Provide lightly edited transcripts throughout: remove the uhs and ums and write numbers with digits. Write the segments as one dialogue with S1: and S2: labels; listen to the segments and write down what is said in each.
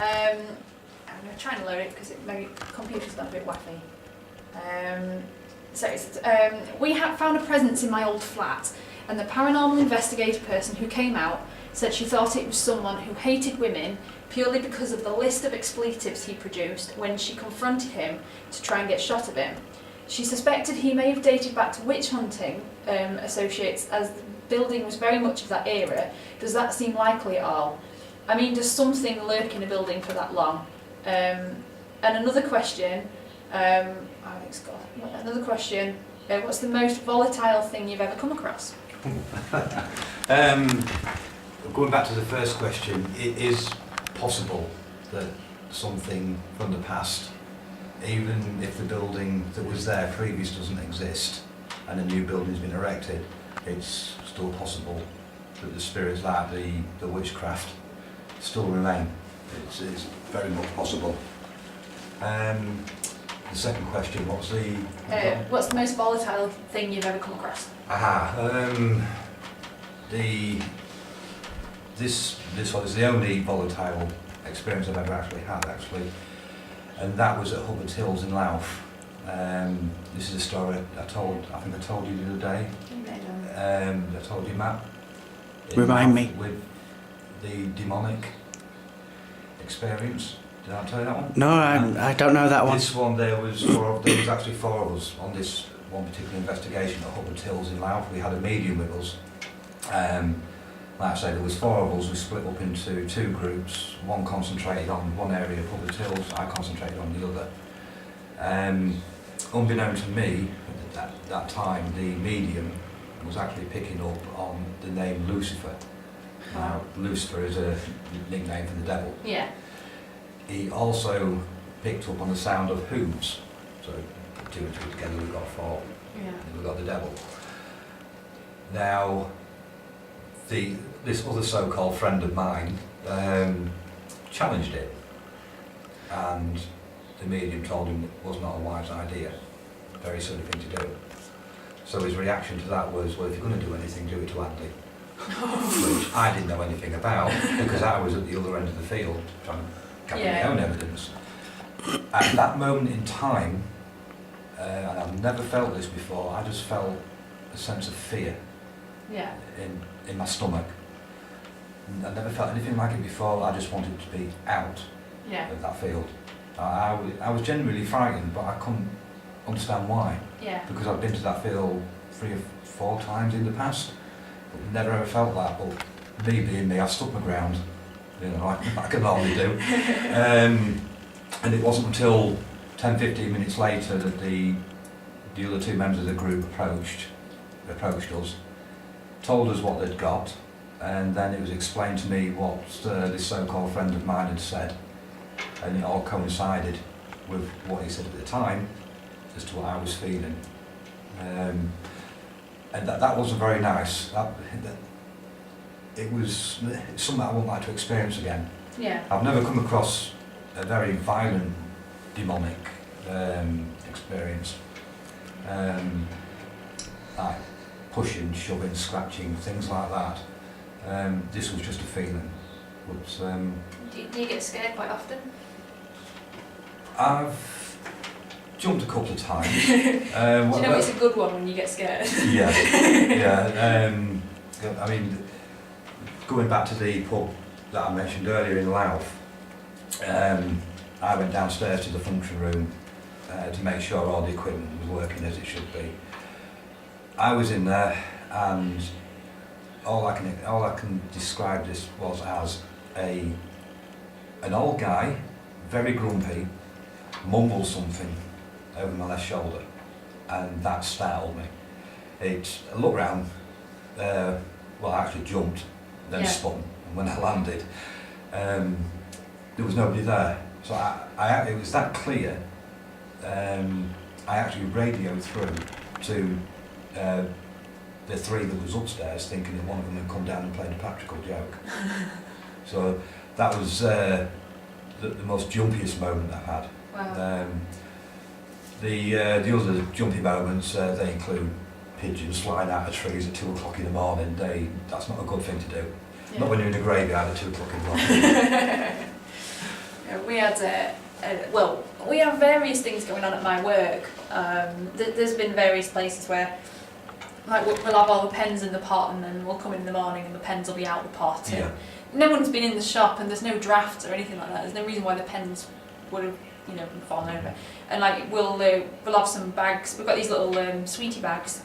S1: I'm going to try and load it because my computer's gone a bit waffy. We found a presence in my old flat, and the paranormal investigator person who came out said she thought it was someone who hated women purely because of the list of expletives he produced when she confronted him to try and get shot of him. She suspected he may have dated back to witch hunting associates, as the building was very much of that era. Does that seem likely at all? I mean, does something lurk in a building for that long? And another question, what's the most volatile thing you've ever come across?
S2: Going back to the first question, it is possible that something from the past, even if the building that was there previous doesn't exist and a new building's been erected, it's still possible that the spirits like the witchcraft still remain. It's very much possible. The second question, what's the
S1: most volatile thing you've ever come across?
S2: This was the only volatile experience I've ever actually had, and that was at Hubbard Hills in Louth. This is a story I think I told you the other day. I told you, Matt.
S3: Remind me.
S2: With the demonic experience. Did I tell you that one?
S3: No, I don't know that one.
S2: This one, there was actually four of us on this one particular investigation at Hubbard Hills in Louth. We had a medium with us. Like I say, there was four of us. We split up into two groups. One concentrated on one area of Hubbard Hills. I concentrated on the other. Unbeknown to me, at that time, the medium was actually picking up on the name Lucifer. Now, Lucifer is a nickname for the devil.
S1: Yeah.
S2: He also picked up on the sound of hooves. So, two and two together, we've got four.
S1: Yeah.
S2: And we've got the devil. Now, this other so-called friend of mine challenged it, and the medium told him it was not a wise idea, a very silly thing to do. So his reaction to that was, well, if you're going to do anything, do it to Andy. Which I didn't know anything about, because I was at the other end of the field trying to gather my own evidence. At that moment in time, and I've never felt this before, I just felt a sense of fear in my stomach. I never felt anything like it before. I just wanted to be out of that field. I was genuinely frightened, but I couldn't understand why.
S1: Yeah. Because
S2: I'd been to that field 3 or 4 times in the past, but never ever felt that. But me being me, I stuck my ground, like I can normally do. And it wasn't until 10-15 minutes later that the other two members of the group approached us, told us what they'd got, and then it was explained to me what this so-called friend of mine had said, and it all coincided with what he said at the time as to what I was feeling. And that wasn't very nice. It was something I wouldn't like to experience again.
S1: Yeah.
S2: I've never come across a very violent demonic experience. Like pushing, shoving, scratching, things like that. This was just a feeling. But,
S1: do you get scared quite often?
S2: I've jumped a couple of times.
S1: Do you know it's a good one when you get scared?
S2: Yeah. I mean, going back to the pub that I mentioned earlier in Louth, I went downstairs to the function room to make sure all the equipment was working as it should be. I was in there, and all I can describe this was as an old guy, very grumpy, mumbled something over my left shoulder, and that startled me. I looked round, I actually jumped, then spun, and when I landed, there was nobody there. So it was that clear. I actually radioed through to the 3 that was upstairs, thinking that one of them had come down and played a practical joke. So that was the most jumpiest moment I've had.
S1: Wow.
S2: The other jumpy moments, they include pigeons flying out of trees at 2 o'clock in the morning. That's not a good thing to do. Yeah. Not when you're in a graveyard at 2 o'clock in the morning.
S1: we had well, we have various things going on at my work. There's been various places where, like, we'll have all the pens in the pot, and then we'll come in the morning and the pens will be out the pot. And
S2: Yeah.
S1: no one's been in the shop, and there's no drafts or anything like that. There's no reason why the pens would have, you know, fallen over. And like, we'll have some bags. We've got these little sweetie bags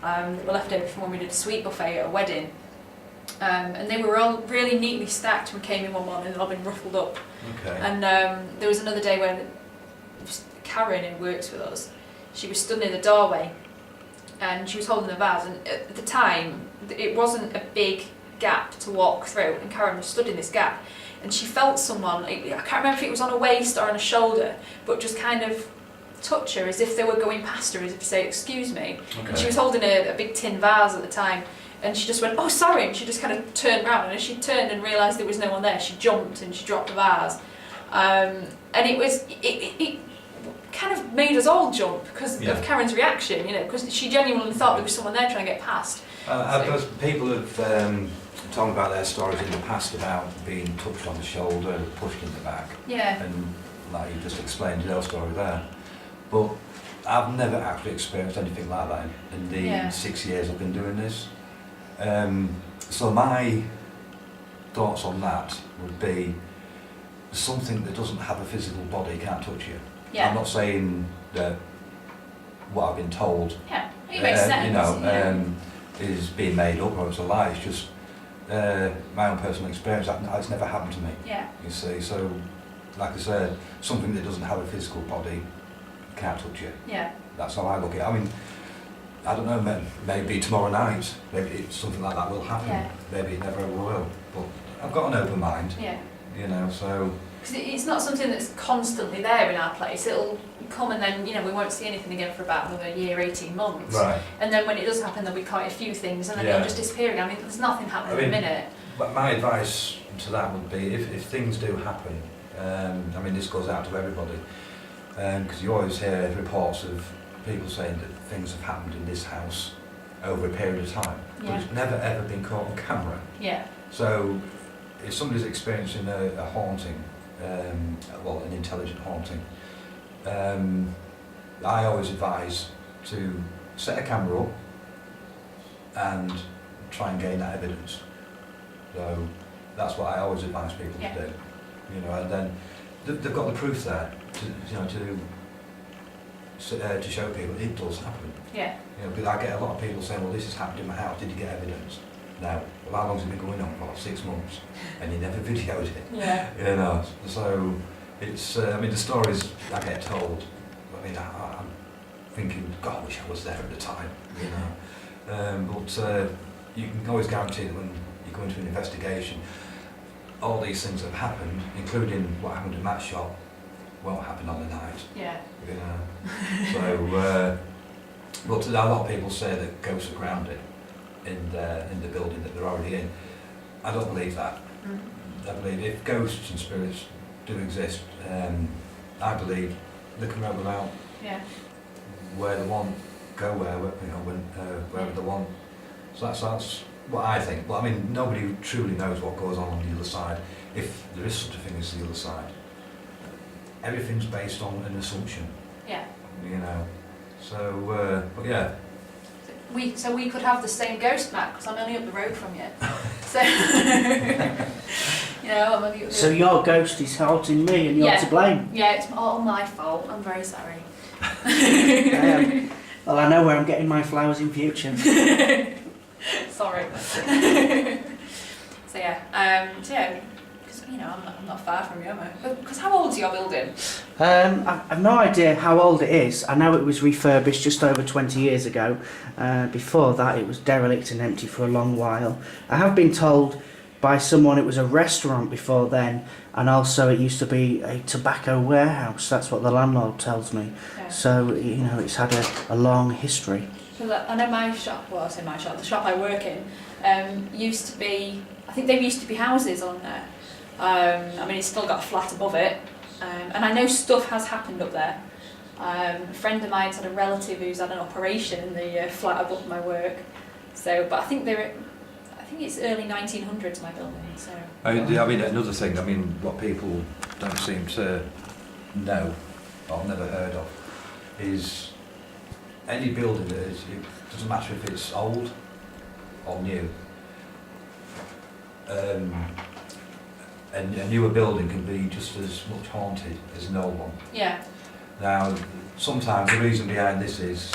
S1: that were left over from when we did a sweet buffet at a wedding. And they were all really neatly stacked when we came in one morning, and they'd all been ruffled up.
S2: Okay.
S1: And there was another day when Karen, who works with us, she was stood near the doorway and she was holding the vase, and at the time it wasn't a big gap to walk through, and Karen was stood in this gap and she felt someone, I can't remember if it was on her waist or on her shoulder, but just kind of touch her as if they were going past her, as if to say, excuse me.
S2: Okay.
S1: And she was holding a big tin vase at the time. And she just went, oh, sorry, and she just kind of turned around, and as she turned and realised there was no one there, she jumped and she dropped the vase. And it kind of made us all jump because of Karen's reaction, you know, because she genuinely thought there was someone there trying to get past.
S2: Because people have told me about their stories in the past about being touched on the shoulder, pushed in the back.
S1: Yeah.
S2: And like you just explained your story there. But I've never actually experienced anything like that in the 6 years I've been doing this. So my thoughts on that would be something that doesn't have a physical body can't touch you.
S1: Yeah.
S2: I'm not saying that what I've been told
S1: It makes sense.
S2: you know, is being made up or it's a lie. It's just my own personal experience. It's never happened to me.
S1: Yeah.
S2: You see, so like I said, something that doesn't have a physical body can't touch you.
S1: Yeah.
S2: That's how I look at it. I mean, I don't know, maybe tomorrow night, maybe something like that will happen.
S1: Yeah.
S2: Maybe it never will. But I've got an open mind.
S1: Yeah.
S2: You know, so.
S1: Because it's not something that's constantly there in our place. It'll come and then, you know, we won't see anything again for about another year, 18 months.
S2: Right.
S1: And then when it does happen, there'll be quite a few things, and then it'll just disappear again. I mean, there's nothing happening in a minute.
S2: But my advice to that would be, if things do happen, I mean, this goes out to everybody, because you always hear reports of people saying that things have happened in this house over a period of time, but it's never ever been caught on camera.
S1: Yeah.
S2: So if somebody's experiencing a haunting, well, an intelligent haunting, I always advise to set a camera up and try and gain that evidence. So that's what I always advise people to do. You know, and then they've got the proof there to, you know, to show people it does happen.
S1: Yeah.
S2: You know, because I get a lot of people saying, well, this has happened in my house, did you get evidence? No. Well, how long's it been going on for? 6 months. And you never videoed it.
S1: Yeah.
S2: You know, so it's, I mean, the stories I get told, I mean, I'm thinking, God, I wish I was there at the time, you know. But you can always guarantee that when you go into an investigation, all these things that have happened, including what happened in Matt's shop, won't happen on the night.
S1: Yeah.
S2: You know. So, but a lot of people say that ghosts are grounded in the building that they're already in. I don't believe that. I believe if ghosts and spirits do exist, I believe they can roam about where they want, go where, you know, wherever they want. So that's what I think. But I mean, nobody truly knows what goes on the other side, if there is such a thing as the other side. Everything's based on an assumption.
S1: Yeah.
S2: You know. So, but yeah.
S1: So we could have the same ghost, Matt, because I'm only up the road from you. So, you know, I'm only up the
S3: So your ghost is haunting me and you're to blame?
S1: Yeah, it's all my fault. I'm very sorry.
S3: Well, I know where I'm getting my flowers in future.
S1: Sorry. So yeah, because you know I'm not far from you, am I? Because how old's your building?
S3: I've no idea how old it is. I know it was refurbished just over 20 years ago. Before that, it was derelict and empty for a long while. I have been told by someone it was a restaurant before then, and also it used to be a tobacco warehouse. That's what the landlord tells me.
S1: Yeah.
S3: So, you know, it's had a long history.
S1: I know my shop, well I say my shop, the shop I work in, used to be, I think there used to be houses on there. I mean, it's still got a flat above it, and I know stuff has happened up there. A friend of mine's had a relative who's had an operation in the flat above my work. So, but I think think it's early 1900s, my building, so...
S2: I mean, another thing, I mean, what people don't seem to know, or I've never heard of, is any building that is, it doesn't matter if it's old or new, a newer building can be just as much haunted as an old one.
S1: Yeah.
S2: Now, sometimes the reason behind this is